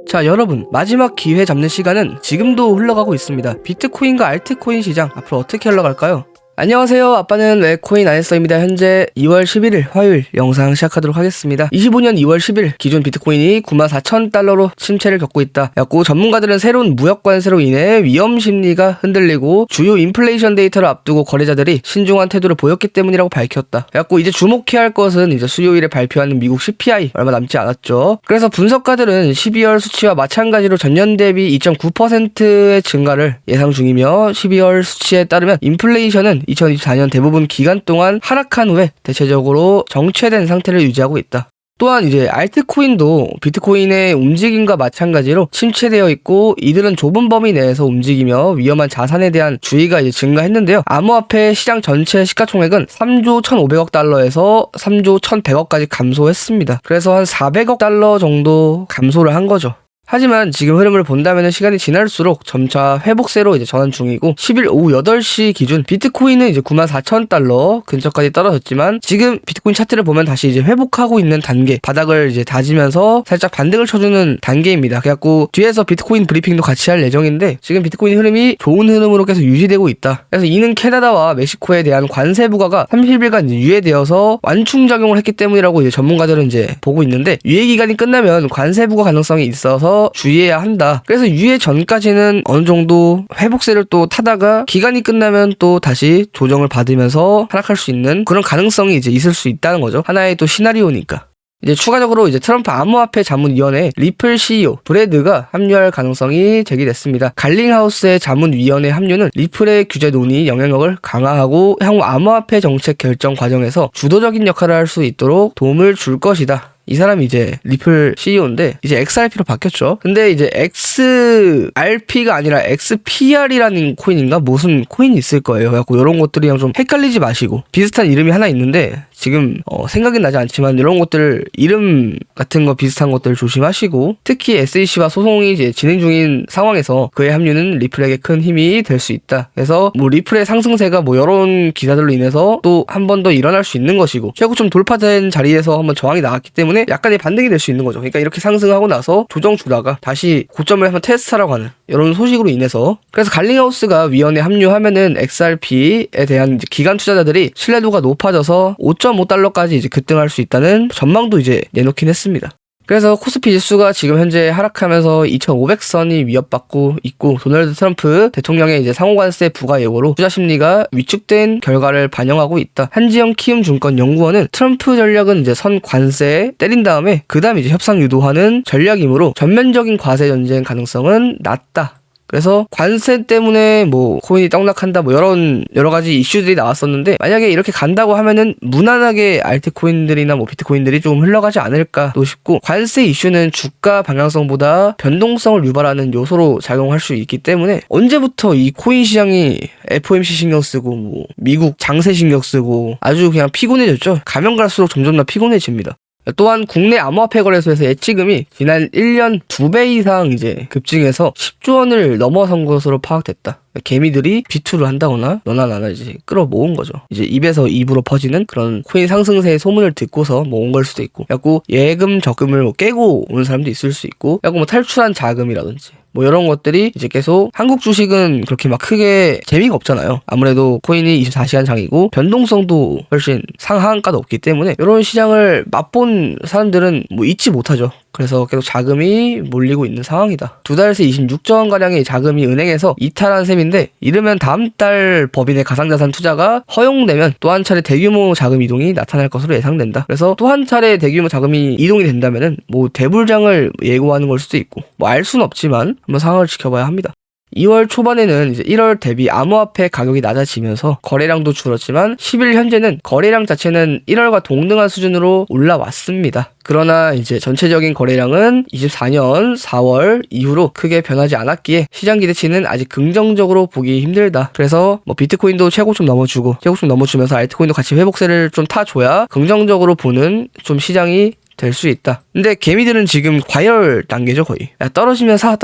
자, 여러분, 마지막 기회 잡는 시간은 지금도 흘러가고 있습니다. 비트코인과 알트코인 시장 앞으로 어떻게 흘러갈까요? 안녕하세요. 아빠는 왜 코인 안 했어입니다. 현재 2월 11일 화요일 영상 시작하도록 하겠습니다. 25년 2월 10일 기존 비트코인이 94,000달러로 침체를 겪고 있다. 였고 전문가들은 새로운 무역 관세로 인해 위험 심리가 흔들리고 주요 인플레이션 데이터를 앞두고 거래자들이 신중한 태도를 보였기 때문이라고 밝혔다. 였고 이제 주목해야 할 것은 이제 수요일에 발표하는 미국 CPI 얼마 남지 않았죠. 그래서 분석가들은 12월 수치와 마찬가지로 전년 대비 2.9%의 증가를 예상 중이며 12월 수치에 따르면 인플레이션은 2024년 대부분 기간 동안 하락한 후에 대체적으로 정체된 상태를 유지하고 있다. 또한 이제 알트코인도 비트코인의 움직임과 마찬가지로 침체되어 있고 이들은 좁은 범위 내에서 움직이며 위험한 자산에 대한 주의가 이제 증가했는데요. 암호화폐 시장 전체 시가총액은 3조 1,500억 달러에서 3조 1,100억까지 감소했습니다. 그래서 한 400억 달러 정도 감소를 한 거죠. 하지만 지금 흐름을 본다면 시간이 지날수록 점차 회복세로 이제 전환 중이고 10일 오후 8시 기준 비트코인은 이제 94,000달러 근처까지 떨어졌지만 지금 비트코인 차트를 보면 다시 이제 회복하고 있는 단계, 바닥을 이제 다지면서 살짝 반등을 쳐주는 단계입니다. 그래갖고 뒤에서 비트코인 브리핑도 같이 할 예정인데 지금 비트코인 흐름이 좋은 흐름으로 계속 유지되고 있다. 그래서 이는 캐나다와 멕시코에 대한 관세 부과가 30일간 이제 유예되어서 완충작용을 했기 때문이라고 이제 전문가들은 이제 보고 있는데 유예 기간이 끝나면 관세 부과 가능성이 있어서 주의해야 한다. 그래서 유예 전까지는 어느 정도 회복세를 또 타다가 기간이 끝나면 또 다시 조정을 받으면서 하락할 수 있는 그런 가능성이 이제 있을 수 있다는 거죠. 하나의 또 시나리오니까. 이제 추가적으로 이제 트럼프 암호화폐 자문위원회 리플 CEO 브래드가 합류할 가능성이 제기됐습니다. 갈링하우스의 자문위원회 합류는 리플의 규제 논의 영향력을 강화하고 향후 암호화폐 정책 결정 과정에서 주도적인 역할을 할 수 있도록 도움을 줄 것이다. 이 사람이 이제 리플 CEO인데 이제 XRP로 바뀌었죠. 근데 이제 XRP가 아니라 XPR이라는 코인인가 무슨 코인이 있을 거예요. 그래갖고 이런 것들이랑 좀 헷갈리지 마시고 비슷한 이름이 하나 있는데 지금 생각이 나지 않지만 이런 것들 이름 같은 거 비슷한 것들 조심하시고 특히 SEC와 소송이 이제 진행 중인 상황에서 그의 합류는 리플에게 큰 힘이 될 수 있다. 그래서 뭐 리플의 상승세가 뭐 이런 기사들로 인해서 또 한 번 더 일어날 수 있는 것이고 최고점 돌파된 자리에서 한번 저항이 나왔기 때문에 약간의 반등이 될 수 있는 거죠. 그러니까 이렇게 상승하고 나서 조정 주다가 다시 고점을 한번 테스트하라고 하는 이런 소식으로 인해서 그래서 갈링하우스가 위원회에 합류하면은 XRP에 대한 이제 기관 투자자들이 신뢰도가 높아져서 5.5달러까지 이제 급등할 수 있다는 전망도 이제 내놓긴 했습니다. 그래서 코스피 지수가 지금 현재 하락하면서 2,500선이 위협받고 있고 도널드 트럼프 대통령의 이제 상호관세 부과 예고로 투자 심리가 위축된 결과를 반영하고 있다. 한지영 키움증권 연구원은 트럼프 전략은 이제 선 관세에 때린 다음에 그 다음 이제 협상 유도하는 전략이므로 전면적인 과세 전쟁 가능성은 낮다. 그래서 관세 때문에 뭐 코인이 떡락한다 뭐 여러 가지 이슈들이 나왔었는데 만약에 이렇게 간다고 하면은 무난하게 알트코인들이나 뭐 비트코인들이 조금 흘러가지 않을까도 싶고 관세 이슈는 주가 방향성보다 변동성을 유발하는 요소로 작용할 수 있기 때문에 언제부터 이 코인 시장이 FOMC 신경 쓰고 뭐 미국 장세 신경 쓰고 아주 그냥 피곤해졌죠. 가면 갈수록 점점 더 피곤해집니다. 또한 국내 암호화폐 거래소에서 예치금이 지난 1년 2배 이상 이제 급증해서 10조 원을 넘어선 것으로 파악됐다. 개미들이 비투를 한다거나 너나 나나 이제 끌어모은 거죠. 이제 입에서 입으로 퍼지는 그런 코인 상승세의 소문을 듣고서 모은 걸 수도 있고, 약고 예금 적금을 뭐 깨고 오는 사람도 있을 수 있고, 약고 뭐 탈출한 자금이라든지. 뭐 이런 것들이 이제 계속 한국 주식은 그렇게 막 크게 재미가 없잖아요. 아무래도 코인이 24시간 장이고 변동성도 훨씬 상한가도 없기 때문에 이런 시장을 맛본 사람들은 뭐 잊지 못하죠. 그래서 계속 자금이 몰리고 있는 상황이다. 2달새 26조 원가량의 자금이 은행에서 이탈한 셈인데 이르면 다음 달 법인의 가상자산 투자가 허용되면 또 한 차례 대규모 자금 이동이 나타날 것으로 예상된다. 그래서 또 한 차례 대규모 자금이 이동이 된다면은 뭐 대불장을 예고하는 걸 수도 있고 뭐 알 수는 없지만 한번 상황을 지켜봐야 합니다. 2월 초반에는 이제 1월 대비 암호화폐 가격이 낮아지면서 거래량도 줄었지만 10일 현재는 거래량 자체는 1월과 동등한 수준으로 올라왔습니다. 그러나 이제 전체적인 거래량은 24년 4월 이후로 크게 변하지 않았기에 시장 기대치는 아직 긍정적으로 보기 힘들다. 그래서 뭐 비트코인도 최고점 넘어주면서 알트코인도 같이 회복세를 좀 타줘야 긍정적으로 보는 좀 시장이 될 수 있다. 근데 개미들은 지금 과열 단계죠, 거의. 야, 떨어지면 사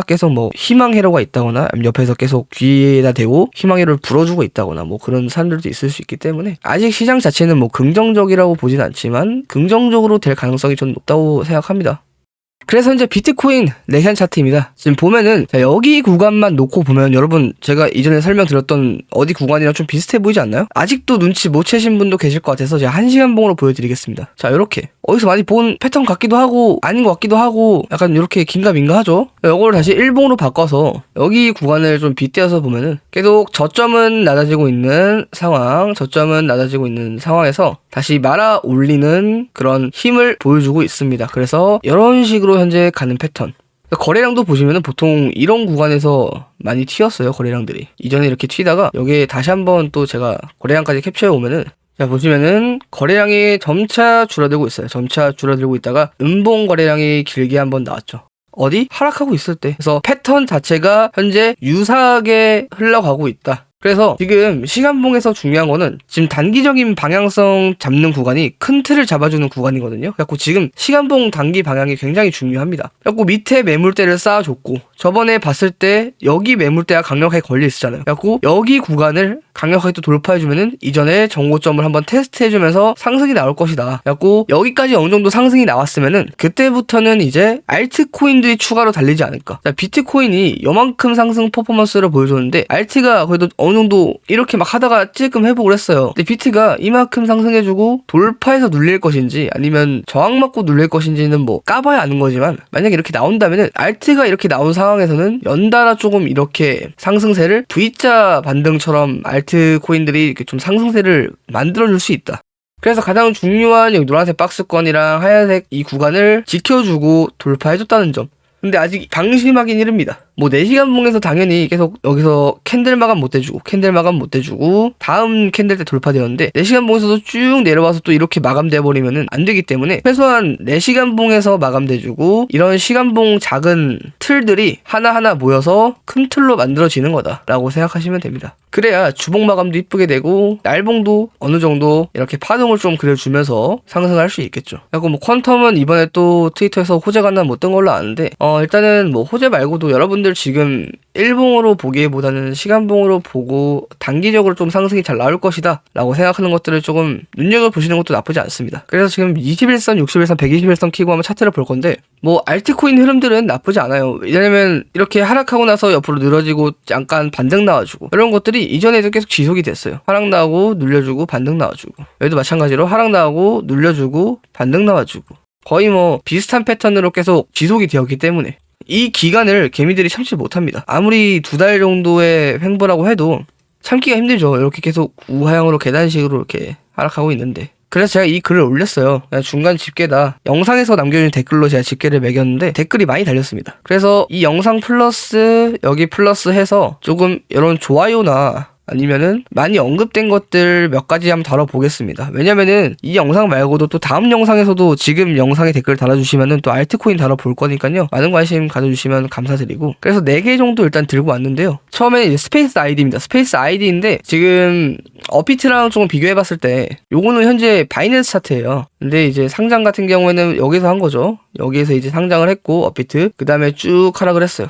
계속 뭐 희망회로가 있다거나 옆에서 계속 귀에다 대고 희망회로를 불어주고 있다거나 뭐 그런 사람들도 있을 수 있기 때문에 아직 시장 자체는 뭐 긍정적이라고 보진 않지만 긍정적으로 될 가능성이 좀 높다고 생각합니다. 그래서 이제 비트코인 내현 차트입니다. 지금 보면은 자, 여기 구간만 놓고 보면 여러분 제가 이전에 설명드렸던 어디 구간이랑 좀 비슷해 보이지 않나요? 아직도 눈치 못 채신 분도 계실 것 같아서 제가 1시간 봉으로 보여드리겠습니다. 자, 이렇게 어디서 많이 본 패턴 같기도 하고 아닌 것 같기도 하고 약간 이렇게 긴가민가 하죠. 이걸 다시 1봉으로 바꿔서 여기 구간을 좀 빗대어서 보면은 계속 저점은 낮아지고 있는 상황, 저점은 낮아지고 있는 상황에서 다시 말아 올리는 그런 힘을 보여주고 있습니다. 그래서 이런 식으로 현재 가는 패턴. 거래량도 보시면은 보통 이런 구간에서 많이 튀었어요. 거래량들이 이전에 이렇게 튀다가 여기에 다시 한번 또 제가 거래량까지 캡처해 오면은 자, 보시면은 거래량이 점차 줄어들고 있어요. 점차 줄어들고 있다가 음봉 거래량이 길게 한번 나왔죠. 어디? 하락하고 있을 때. 그래서 패턴 자체가 현재 유사하게 흘러가고 있다. 그래서 지금 시간봉에서 중요한 거는 지금 단기적인 방향성 잡는 구간이 큰 틀을 잡아주는 구간이거든요. 그래갖고 지금 시간봉 단기 방향이 굉장히 중요합니다. 그래갖고 밑에 매물대를 쌓아줬고 저번에 봤을 때 여기 매물대가 강력하게 걸려 있었잖아요. 그래갖고 여기 구간을 강력하게 또 돌파해주면은 이전에 정고점을 한번 테스트해주면서 상승이 나올 것이다. 그래갖고 여기까지 어느 정도 상승이 나왔으면은 그때부터는 이제 알트코인들이 추가로 달리지 않을까. 자, 비트코인이 요만큼 상승 퍼포먼스를 보여줬는데 알트가 그래도 어느 정도 이렇게 막 하다가 찔끔 회복을 했어요. 근데 비트가 이만큼 상승해주고 돌파해서 눌릴 것인지 아니면 저항 맞고 눌릴 것인지는 뭐 까봐야 아는 거지만 만약에 이렇게 나온다면은 알트가 이렇게 나온 상황에서는 연달아 조금 이렇게 상승세를 V자 반등처럼 알트 코인들이 이렇게 좀 상승세를 만들어줄 수 있다. 그래서 가장 중요한 여기 노란색 박스권이랑 하얀색 이 구간을 지켜주고 돌파해줬다는 점. 근데 아직 방심하긴 이릅니다. 뭐 4시간 봉에서 당연히 계속 여기서 캔들 마감 못 해주고 캔들 마감 못 해주고 다음 캔들 때 돌파되었는데 4시간 봉에서도 쭉 내려와서 또 이렇게 마감돼 버리면은 안 되기 때문에 최소한 4시간 봉에서 마감돼주고 이런 시간봉 작은 틀들이 하나하나 모여서 큰 틀로 만들어지는 거다라고 생각하시면 됩니다. 그래야 주봉 마감도 이쁘게 되고 날봉도 어느 정도 이렇게 파동을 좀 그려주면서 상승할 수 있겠죠. 그리고 뭐 퀀텀은 이번에 또 트위터에서 호재가 하나 못 뜬 걸로 아는데 일단은 뭐 호재 말고도 여러분들 지금 일봉으로 보기보다는 시간봉으로 보고 단기적으로 좀 상승이 잘 나올 것이다 라고 생각하는 것들을 조금 눈여겨보시는 것도 나쁘지 않습니다. 그래서 지금 21선, 61선, 121선 키고 한번 차트를 볼 건데 뭐 알트코인 흐름들은 나쁘지 않아요. 왜냐면 이렇게 하락하고 나서 옆으로 늘어지고 잠깐 반등 나와주고 이런 것들이 이전에도 계속 지속이 됐어요. 하락 나오고 눌려주고 반등 나와주고 여기도 마찬가지로 하락 나오고 눌려주고 반등 나와주고 거의 뭐 비슷한 패턴으로 계속 지속이 되었기 때문에 이 기간을 개미들이 참지 못합니다. 아무리 2달 정도의 횡보라고 해도 참기가 힘들죠. 이렇게 계속 우하향으로 계단식으로 이렇게 하락하고 있는데 그래서 제가 이 글을 올렸어요. 그냥 중간 집계다. 영상에서 남겨준 댓글로 제가 집계를 매겼는데 댓글이 많이 달렸습니다. 그래서 이 영상 플러스 여기 플러스 해서 조금 이런 좋아요나 아니면은 많이 언급된 것들 몇 가지 한번 다뤄보겠습니다. 왜냐면은 이 영상 말고도 또 다음 영상에서도 지금 영상에 댓글 달아주시면은 또 알트코인 다뤄볼 거니까요. 많은 관심 가져주시면 감사드리고 그래서 4개 정도 일단 들고 왔는데요. 처음에 이제 스페이스 아이디입니다. 스페이스 아이디인데 지금 업비트랑 조금 비교해봤을 때 요거는 현재 바이낸스 차트예요. 근데 이제 상장 같은 경우에는 여기서 한 거죠. 여기에서 이제 상장을 했고 업비트 그 다음에 쭉 하락을 했어요.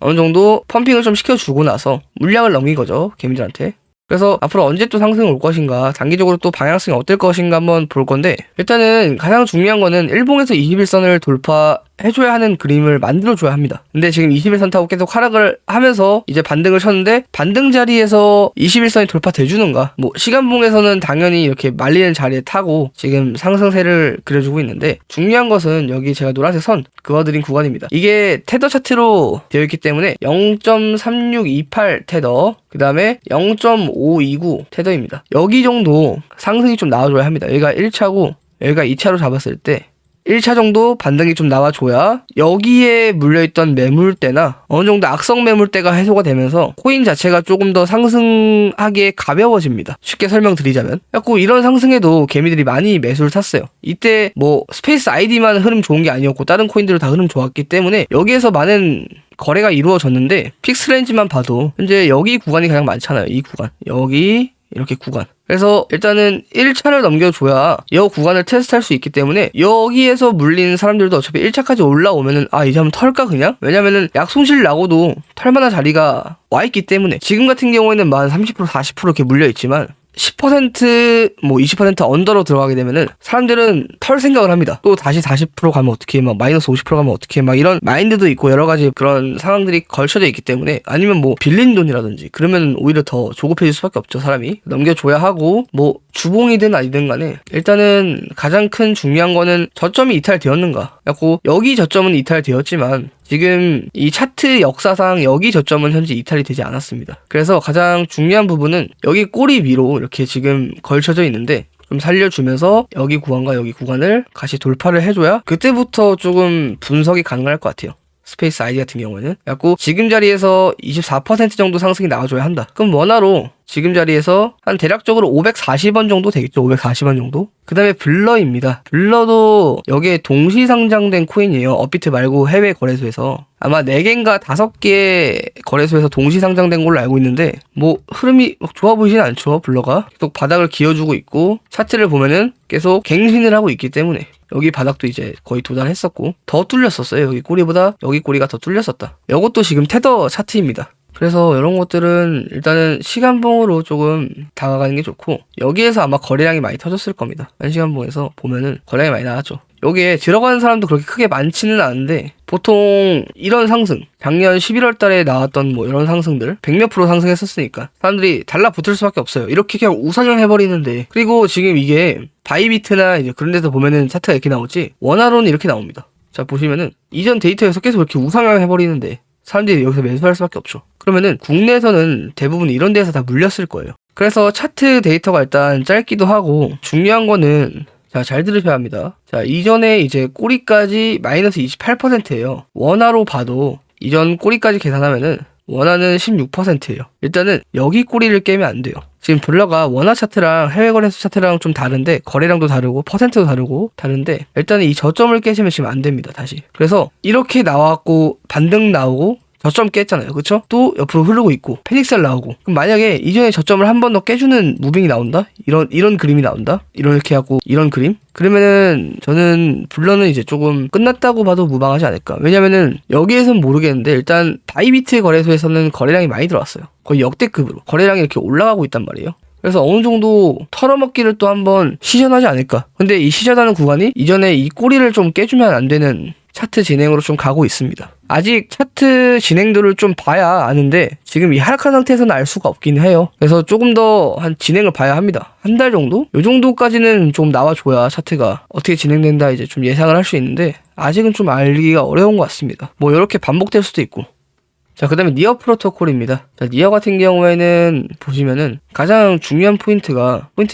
어느 정도 펌핑을 좀 시켜주고 나서 물량을 넘긴 거죠. 개미들한테. 그래서 앞으로 언제 또 상승이 올 것인가 단기적으로 또 방향성이 어떨 것인가 한번 볼 건데 일단은 가장 중요한 거는 일봉에서 21선을 돌파해줘야 하는 그림을 만들어줘야 합니다. 근데 지금 21선 타고 계속 하락을 하면서 이제 반등을 쳤는데 반등 자리에서 21선이 돌파돼주는가 뭐 시간봉에서는 당연히 이렇게 말리는 자리에 타고 지금 상승세를 그려주고 있는데 중요한 것은 여기 제가 노란색 선 그어드린 구간입니다. 이게 테더 차트로 되어 있기 때문에 0.3628 테더 그 다음에 0.529 테더입니다. 여기 정도 상승이 좀 나와줘야 합니다. 여기가 1차고 여기가 2차로 잡았을 때 1차 정도 반등이 좀 나와줘야 여기에 물려있던 매물대나 어느 정도 악성 매물대가 해소가 되면서 코인 자체가 조금 더 상승하기에 가벼워집니다. 쉽게 설명드리자면. 그래서 이런 상승에도 개미들이 많이 매수를 탔어요. 이때 뭐 스페이스 아이디만 흐름 좋은 게 아니었고 다른 코인들도 다 흐름 좋았기 때문에 여기에서 많은 거래가 이루어졌는데 픽스렌즈만 봐도 현재 여기 구간이 가장 많잖아요. 이 구간. 여기 이렇게 구간. 그래서 일단은 1차를 넘겨줘야 이 구간을 테스트할 수 있기 때문에 여기에서 물린 사람들도 어차피 1차까지 올라오면은 이제 한번 털까 그냥? 왜냐면은 약손실 나고도 털만한 자리가 와있기 때문에 지금 같은 경우에는 한 30% 40% 이렇게 물려있지만 10%뭐 20% 언더로 들어가게 되면은 사람들은 털 생각을 합니다. 또 다시 40% 가면 어떻게, 막 마이너스 50% 가면 어떻게, 막 이런 마인드도 있고 여러 가지 그런 상황들이 걸쳐져 있기 때문에, 아니면 뭐 빌린 돈이라든지 그러면 오히려 더 조급해질 수밖에 없죠. 사람이 넘겨줘야 하고, 뭐 주봉이든 아니든 간에 일단은 가장 큰 중요한 거는 저점이 이탈되었는가. 그래갖고 여기 저점은 이탈되었지만 지금 이 차트 역사상 여기 저점은 현재 이탈이 되지 않았습니다. 그래서 가장 중요한 부분은 여기 꼬리 위로 이렇게 지금 걸쳐져 있는데 좀 살려주면서 여기 구간과 여기 구간을 같이 돌파를 해줘야 그때부터 조금 분석이 가능할 것 같아요. 스페이스 아이디 같은 경우에는. 그래갖고 지금 자리에서 24% 정도 상승이 나와줘야 한다. 그럼 원화로 지금 자리에서 한 대략적으로 540원 정도 되겠죠. 540원 정도. 그 다음에 블러입니다. 블러도 여기에 동시 상장된 코인이에요. 업비트 말고 해외 거래소에서. 아마 4개인가 5개 거래소에서 동시 상장된 걸로 알고 있는데, 뭐 흐름이 좋아 보이진 않죠. 블러가 계속 바닥을 기어주고 있고, 차트를 보면은 계속 갱신을 하고 있기 때문에 여기 바닥도 이제 거의 도달했었고 더 뚫렸었어요. 여기 꼬리보다 여기 꼬리가 더 뚫렸었다. 이것도 지금 테더 차트입니다. 그래서 이런 것들은 일단은 시간봉으로 조금 다가가는 게 좋고, 여기에서 아마 거래량이 많이 터졌을 겁니다. 한시간봉에서 보면은 거래량이 많이 나왔죠. 여기에 들어가는 사람도 그렇게 크게 많지는 않은데, 보통 이런 상승, 작년 11월 달에 나왔던 뭐 이런 상승들 100몇 프로 상승했었으니까 사람들이 달라붙을 수밖에 없어요. 이렇게 그냥 우상향 해버리는데. 그리고 지금 이게 바이비트나 이제 그런 데서 보면은 차트가 이렇게 나오지, 원화로는 이렇게 나옵니다. 자, 보시면은 이전 데이터에서 계속 이렇게 우상향 해버리는데 사람들이 여기서 매수할 수밖에 없죠. 그러면은 국내에서는 대부분 이런 데서 다 물렸을 거예요. 그래서 차트 데이터가 일단 짧기도 하고, 중요한 거는, 자, 잘 들으셔야 합니다. 자, 이전에 이제 꼬리까지 마이너스 28%예요. 원화로 봐도 이전 꼬리까지 계산하면은 원화는 16%예요. 일단은 여기 꼬리를 깨면 안 돼요. 지금 블러가 원화 차트랑 해외 거래소 차트랑 좀 다른데, 거래량도 다르고 퍼센트도 다르고 다른데, 일단은 이 저점을 깨시면 지금 안 됩니다. 다시. 그래서 이렇게 나왔고 반등 나오고 저점 깼잖아요. 그쵸? 또 옆으로 흐르고 있고 패닉셀 나오고, 그럼 만약에 이전에 저점을 한 번 더 깨주는 무빙이 나온다? 이런 그림이 나온다? 이렇게 하고 이런 그림? 그러면은 저는 블러는 이제 조금 끝났다고 봐도 무방하지 않을까. 왜냐면은 여기에선 모르겠는데 일단 바이비트 거래소에서는 거래량이 많이 들어왔어요. 거의 역대급으로 거래량이 이렇게 올라가고 있단 말이에요. 그래서 어느 정도 털어먹기를 또 한번 시전하지 않을까. 근데 이 시전하는 구간이 이전에 이 꼬리를 좀 깨주면 안 되는 차트 진행으로 좀 가고 있습니다. 아직 차트 진행도를 좀 봐야 아는데 지금 이 하락한 상태에서는 알 수가 없긴 해요. 그래서 조금 더 한 진행을 봐야 합니다. 한 달 정도? 요 정도까지는 좀 나와줘야 차트가 어떻게 진행된다 이제 좀 예상을 할 수 있는데, 아직은 좀 알기가 어려운 것 같습니다. 뭐 이렇게 반복될 수도 있고. 자, 그 다음에 니어 프로토콜입니다. 자, 니어 같은 경우에는 보시면은 가장 중요한 포인트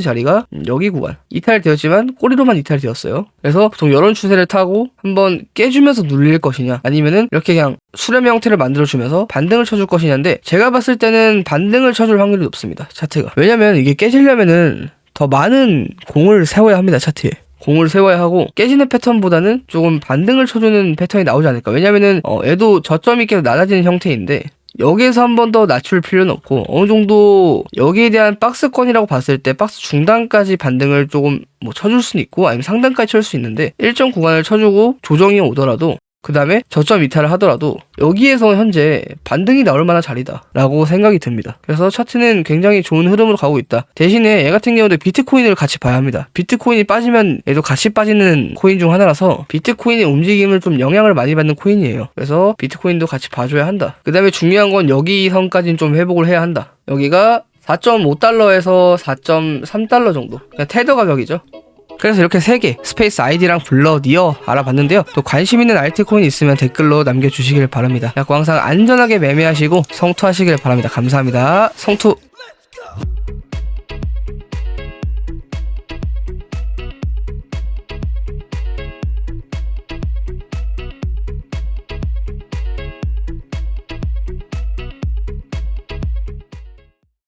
자리가 여기 구간. 이탈되었지만 꼬리로만 이탈되었어요. 그래서 보통 이런 추세를 타고 한번 깨주면서 눌릴 것이냐, 아니면은 이렇게 그냥 수렴 형태를 만들어주면서 반등을 쳐줄 것이냐인데, 제가 봤을 때는 반등을 쳐줄 확률이 높습니다. 차트가. 왜냐면 이게 깨지려면은 더 많은 공을 세워야 합니다. 차트에. 공을 세워야 하고, 깨지는 패턴보다는 조금 반등을 쳐주는 패턴이 나오지 않을까. 왜냐면은 얘도 저점이 계속 낮아지는 형태인데 여기에서 한 번 더 낮출 필요는 없고, 어느 정도 여기에 대한 박스권이라고 봤을 때 박스 중단까지 반등을 조금 뭐 쳐줄 수는 있고, 아니면 상단까지 칠 수 있는데, 일정 구간을 쳐주고 조정이 오더라도, 그 다음에 저점 이탈을 하더라도 여기에서 현재 반등이 나올 만한 자리다 라고 생각이 듭니다. 그래서 차트는 굉장히 좋은 흐름으로 가고 있다. 대신에 얘 같은 경우도 비트코인을 같이 봐야 합니다. 비트코인이 빠지면 얘도 같이 빠지는 코인 중 하나라서 비트코인의 움직임을 좀 영향을 많이 받는 코인이에요. 그래서 비트코인도 같이 봐줘야 한다. 그 다음에 중요한 건 여기 선까지는 좀 회복을 해야 한다. 여기가 4.5달러에서 4.3달러 정도, 그냥 테더 가격이죠. 그래서 이렇게 3개, 스페이스 아이디랑 블러, 니어 알아봤는데요. 또 관심 있는 알트코인 있으면 댓글로 남겨주시길 바랍니다. 항상 안전하게 매매하시고 성투하시길 바랍니다. 감사합니다. 성투!